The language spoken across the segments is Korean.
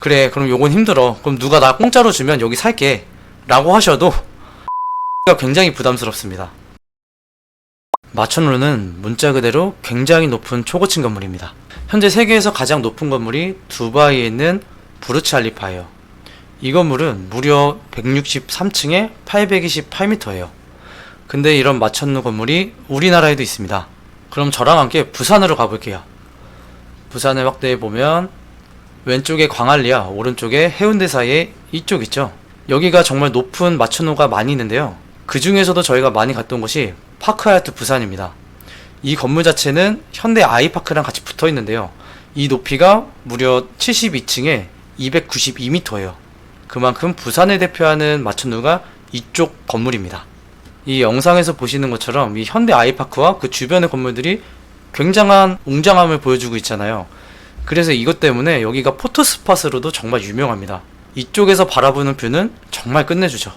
그래, 그럼 요건 힘들어. 그럼 누가 나 공짜로 주면 여기 살게 라고 하셔도 굉장히 부담스럽습니다. 마천루는 문자 그대로 굉장히 높은 초고층 건물입니다. 현재 세계에서 가장 높은 건물이 두바이에 있는 부르츠 알리파예요. 이 건물은 무려 163층에 828m예요. 근데 이런 마천루 건물이 우리나라에도 있습니다. 그럼 저랑 함께 부산으로 가볼게요. 부산을 확대해보면 왼쪽에 광안리와 오른쪽에 해운대 사이에 이쪽 있죠. 여기가 정말 높은 마천루가 많이 있는데요. 그 중에서도 저희가 많이 갔던 곳이 파크하얏트 부산입니다. 이 건물 자체는 현대 아이파크랑 같이 붙어 있는데요. 이 높이가 무려 72층에 292m예요. 그만큼 부산을 대표하는 마천루가 이쪽 건물입니다. 이 영상에서 보시는 것처럼 이 현대 아이파크와 그 주변의 건물들이 굉장한 웅장함을 보여주고 있잖아요. 그래서 이것 때문에 여기가 포토스팟으로도 정말 유명합니다. 이쪽에서 바라보는 뷰는 정말 끝내주죠.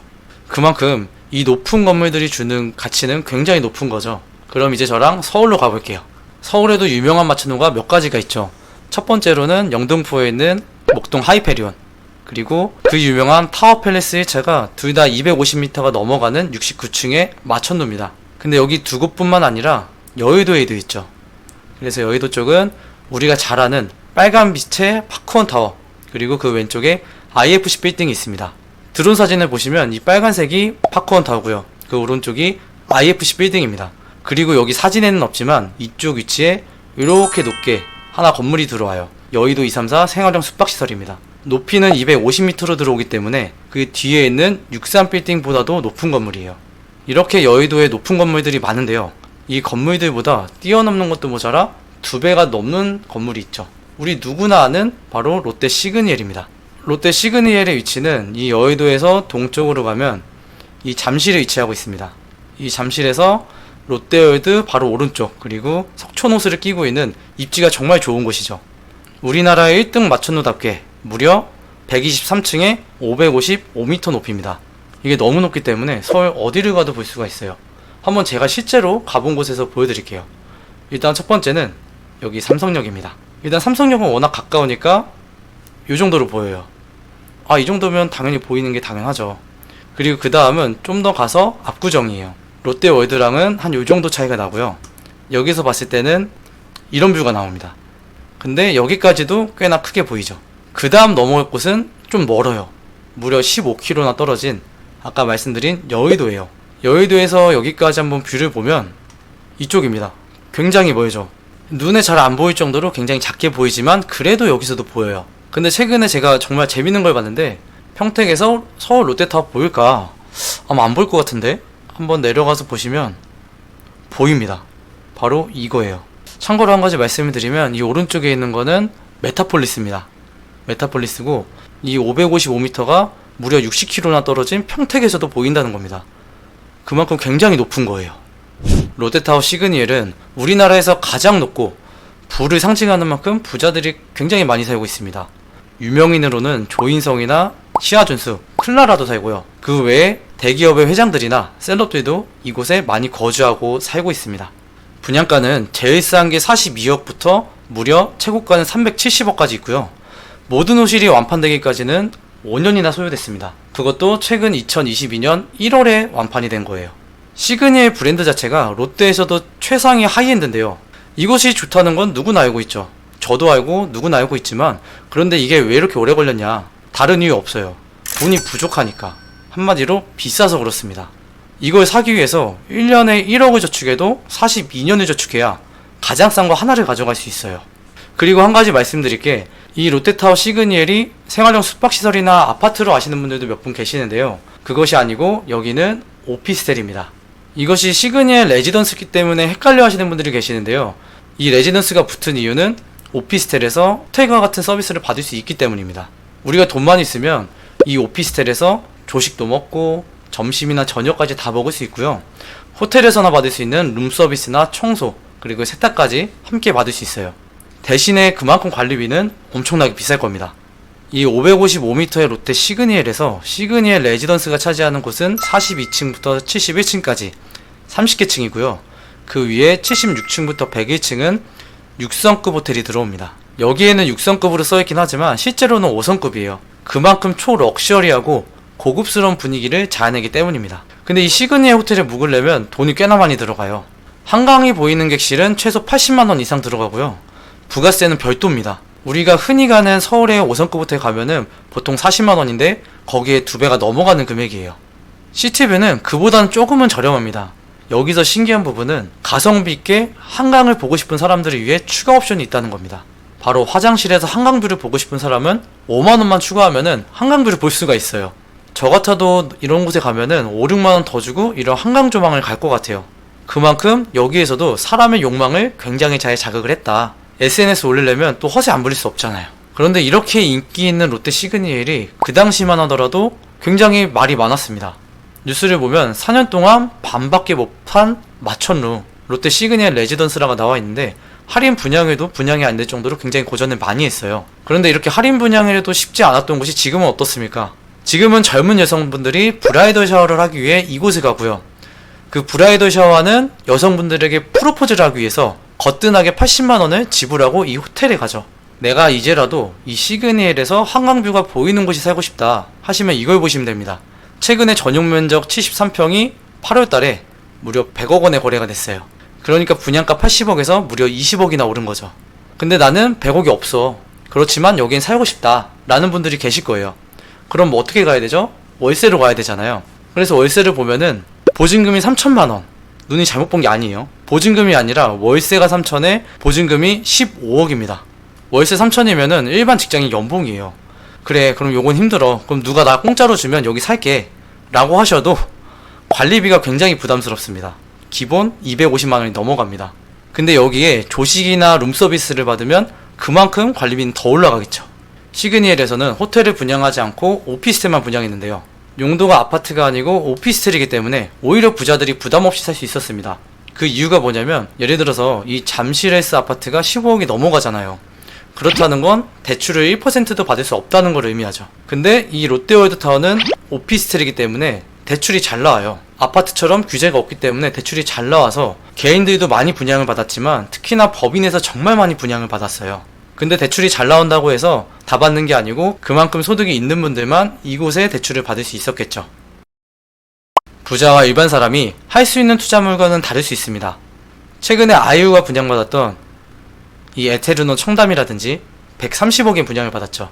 그만큼 이 높은 건물들이 주는 가치는 굉장히 높은 거죠. 그럼 이제 저랑 서울로 가볼게요. 서울에도 유명한 마천루가 몇 가지가 있죠. 첫 번째로는 영등포에 있는 목동 하이페리온, 그리고 그 유명한 타워팰리스 1차가 둘 다 250m가 넘어가는 69층의 마천루입니다. 근데 여기 두 곳뿐만 아니라 여의도에도 있죠. 그래서 여의도 쪽은 우리가 잘 아는 빨간 빛의 파크원 타워, 그리고 그 왼쪽에 IFC 빌딩이 있습니다. 드론 사진을 보시면 이 빨간색이 파크원 타워고요. 그 오른쪽이 IFC 빌딩입니다. 그리고 여기 사진에는 없지만 이쪽 위치에 이렇게 높게 하나 건물이 들어와요. 여의도 234 생활형 숙박시설입니다. 높이는 250m로 들어오기 때문에 그 뒤에 있는 63빌딩보다도 높은 건물이에요. 이렇게 여의도에 높은 건물들이 많은데요. 이 건물들보다 뛰어넘는 것도 모자라 2배가 넘는 건물이 있죠. 우리 누구나 아는 바로 롯데 시그니엘입니다. 롯데 시그니엘의 위치는 이 여의도에서 동쪽으로 가면 이 잠실에 위치하고 있습니다. 이 잠실에서 롯데월드 바로 오른쪽, 그리고 석촌호수를 끼고 있는 입지가 정말 좋은 곳이죠. 우리나라의 1등 마천루답게 무려 123층에 555m 높이입니다. 이게 너무 높기 때문에 서울 어디를 가도 볼 수가 있어요. 한번 제가 실제로 가본 곳에서 보여드릴게요. 일단 첫 번째는 여기 삼성역입니다. 일단 삼성역은 워낙 가까우니까 이 정도로 보여요. 아, 이 정도면 당연히 보이는 게 당연하죠. 그리고 그 다음은 좀 더 가서 압구정이에요. 롯데월드랑은 한 요 정도 차이가 나고요. 여기서 봤을 때는 이런 뷰가 나옵니다. 근데 여기까지도 꽤나 크게 보이죠. 그 다음 넘어갈 곳은 좀 멀어요. 무려 15km나 떨어진 아까 말씀드린 여의도예요. 여의도에서 여기까지 한번 뷰를 보면 이쪽입니다. 굉장히 멀죠. 눈에 잘 안 보일 정도로 굉장히 작게 보이지만 그래도 여기서도 보여요. 근데 최근에 제가 정말 재밌는 걸 봤는데 평택에서 서울 롯데타워 보일까? 아마 안 보일 것 같은데 한번 내려가서 보시면 보입니다. 바로 이거예요. 참고로 한 가지 말씀을 드리면 이 오른쪽에 있는 거는 메타폴리스입니다. 메타폴리스고 이 555m가 무려 60km나 떨어진 평택에서도 보인다는 겁니다. 그만큼 굉장히 높은 거예요. 롯데타워 시그니엘은 우리나라에서 가장 높고 부를 상징하는 만큼 부자들이 굉장히 많이 살고 있습니다. 유명인으로는 조인성이나 시아준수, 클라라도 살고요. 그 외에 대기업의 회장들이나 셀럽들도 이곳에 많이 거주하고 살고 있습니다. 분양가는 제일 싼 게 42억부터 무려 최고가는 370억까지 있고요. 모든 호실이 완판되기까지는 5년이나 소요됐습니다. 그것도 최근 2022년 1월에 완판이 된 거예요. 시그니엘 브랜드 자체가 롯데에서도 최상위 하이엔드인데요. 이것이 좋다는 건 누구나 알고 있죠. 저도 알고 누구나 알고 있지만 그런데 이게 왜 이렇게 오래 걸렸냐? 다른 이유 없어요. 돈이 부족하니까. 한마디로 비싸서 그렇습니다. 이걸 사기 위해서 1년에 1억을 저축해도 42년을 저축해야 가장 싼 거 하나를 가져갈 수 있어요. 그리고 한 가지 말씀드릴 게 이 롯데타워 시그니엘이 생활형 숙박시설이나 아파트로 아시는 분들도 몇 분 계시는데요. 그것이 아니고 여기는 오피스텔입니다. 이것이 시그니엘 레지던스기 때문에 헷갈려 하시는 분들이 계시는데요. 이 레지던스가 붙은 이유는 오피스텔에서 호텔과 같은 서비스를 받을 수 있기 때문입니다. 우리가 돈만 있으면 이 오피스텔에서 조식도 먹고 점심이나 저녁까지 다 먹을 수 있고요. 호텔에서나 받을 수 있는 룸서비스나 청소, 그리고 세탁까지 함께 받을 수 있어요. 대신에 그만큼 관리비는 엄청나게 비쌀 겁니다. 이 555m의 롯데 시그니엘에서 시그니엘 레지던스가 차지하는 곳은 42층부터 71층까지 30개 층이고요. 그 위에 76층부터 101층은 6성급 호텔이 들어옵니다. 여기에는 6성급으로 써있긴 하지만 실제로는 5성급이에요. 그만큼 초럭셔리하고 고급스러운 분위기를 자아내기 때문입니다. 근데 이 시그니에 호텔에 묵으려면 돈이 꽤나 많이 들어가요. 한강이 보이는 객실은 최소 80만원 이상 들어가고요. 부가세는 별도입니다. 우리가 흔히 가는 서울의 5성급 호텔 가면은 보통 40만원인데 거기에 2배가 넘어가는 금액이에요. 시티뷰는 그보다는 조금은 저렴합니다. 여기서 신기한 부분은 가성비 있게 한강을 보고 싶은 사람들을 위해 추가 옵션이 있다는 겁니다. 바로 화장실에서 한강뷰를 보고 싶은 사람은 5만원만 추가하면은 한강뷰를 볼 수가 있어요. 저 같아도 이런 곳에 가면은 5, 6만원 더 주고 이런 한강 조망을 갈 것 같아요. 그만큼 여기에서도 사람의 욕망을 굉장히 잘 자극을 했다. SNS 올리려면 또 허세 안 부릴 수 없잖아요. 그런데 이렇게 인기 있는 롯데 시그니엘이 그 당시만 하더라도 굉장히 말이 많았습니다. 뉴스를 보면 4년 동안 반밖에 못한 마천루 롯데 시그니엘 레지던스라가 나와 있는데 할인 분양에도 분양이 안 될 정도로 굉장히 고전을 많이 했어요. 그런데 이렇게 할인 분양을 해도 쉽지 않았던 곳이 지금은 어떻습니까? 지금은 젊은 여성분들이 브라이덜 샤워를 하기 위해 이곳에 가고요. 그 브라이덜 샤워는 여성분들에게 프로포즈를 하기 위해서 거뜬하게 80만원을 지불하고 이 호텔에 가죠. 내가 이제라도 이 시그니엘에서 한강뷰가 보이는 곳이 살고 싶다 하시면 이걸 보시면 됩니다. 최근에 전용 면적 73평이 8월달에 무려 100억원에 거래가 됐어요. 그러니까 분양가 80억에서 무려 20억이나 오른 거죠. 근데 나는 100억이 없어. 그렇지만 여긴 살고 싶다 라는 분들이 계실 거예요. 그럼 뭐 어떻게 가야 되죠? 월세로 가야 되잖아요. 그래서 월세를 보면은 보증금이 3천만원. 눈이 잘못 본 게 아니에요. 보증금이 아니라 월세가 3천에 보증금이 15억입니다. 월세 3천이면은 일반 직장인 연봉이에요. 그래, 그럼 요건 힘들어. 그럼 누가 나 공짜로 주면 여기 살게 라고 하셔도 관리비가 굉장히 부담스럽습니다. 기본 250만원이 넘어갑니다. 근데 여기에 조식이나 룸서비스를 받으면 그만큼 관리비는 더 올라가겠죠. 시그니엘에서는 호텔을 분양하지 않고 오피스텔만 분양했는데요. 용도가 아파트가 아니고 오피스텔이기 때문에 오히려 부자들이 부담 없이 살 수 있었습니다. 그 이유가 뭐냐면 예를 들어서 이 잠실에스 아파트가 15억이 넘어가잖아요. 그렇다는 건 대출을 1%도 받을 수 없다는 걸 의미하죠. 근데 이 롯데월드타워는 오피스텔이기 때문에 대출이 잘 나와요. 아파트처럼 규제가 없기 때문에 대출이 잘 나와서 개인들도 많이 분양을 받았지만 특히나 법인에서 정말 많이 분양을 받았어요. 근데 대출이 잘 나온다고 해서 다 받는 게 아니고 그만큼 소득이 있는 분들만 이곳에 대출을 받을 수 있었겠죠. 부자와 일반 사람이 할 수 있는 투자 물건은 다를 수 있습니다. 최근에 아이유가 분양받았던 이 에테르노 청담이라든지 130억엔 분양을 받았죠.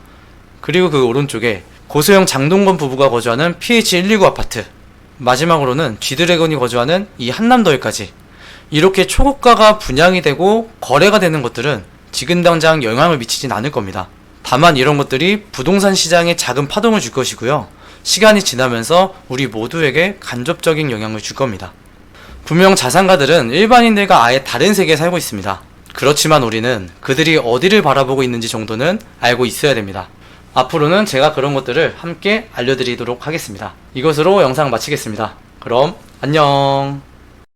그리고 그 오른쪽에 고소영 장동건 부부가 거주하는 PH129 아파트, 마지막으로는 G드래곤이 거주하는 이 한남더일까지 이렇게 초고가가 분양이 되고 거래가 되는 것들은 지금 당장 영향을 미치진 않을 겁니다. 다만 이런 것들이 부동산 시장에 작은 파동을 줄 것이고요. 시간이 지나면서 우리 모두에게 간접적인 영향을 줄 겁니다. 분명 자산가들은 일반인들과 아예 다른 세계에 살고 있습니다. 그렇지만 우리는 그들이 어디를 바라보고 있는지 정도는 알고 있어야 됩니다. 앞으로는 제가 그런 것들을 함께 알려드리도록 하겠습니다. 이것으로 영상 마치겠습니다. 그럼 안녕.